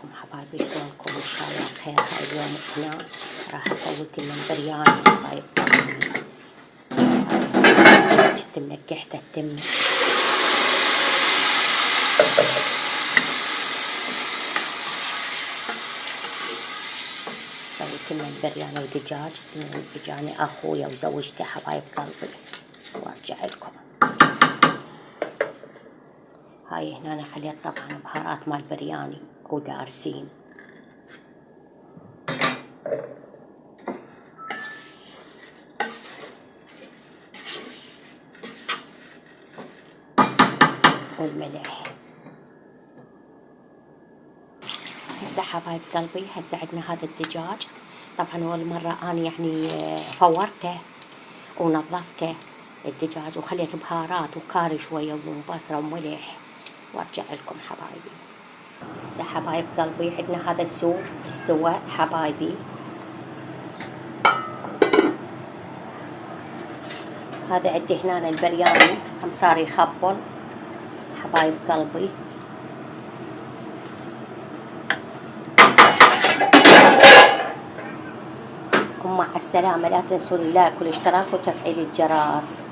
عليكم حبايبي، شلونكم؟ ان شاء الله بخير. هاي اليوم هنا راح اسوي لنا برياني حبايب قلبي. جبت منقحته التمة، سويت لنا البرياني ودجاج من اجاني اخويا وزوجته حبايب قلبي، وارجع لكم. هاي هنا أنا حليت طبعا بهارات مال برياني ودارسين، والملح. هسه حبايب قلبي هسه عندنا هذا الدجاج. طبعا أول مرة أنا يعني فورته ونظفته الدجاج وخليت بهارات وكاري شوية وبصرة وملح، وارجع لكم حبايبي. هسه حبايب قلبي عندنا هذا السور استوى حبايبي. هذا عندي هنا البرياني هم صار يخبل حبايب قلبي. ومع السلامة، لا تنسوا اللايك والاشتراك وتفعيل الجرس.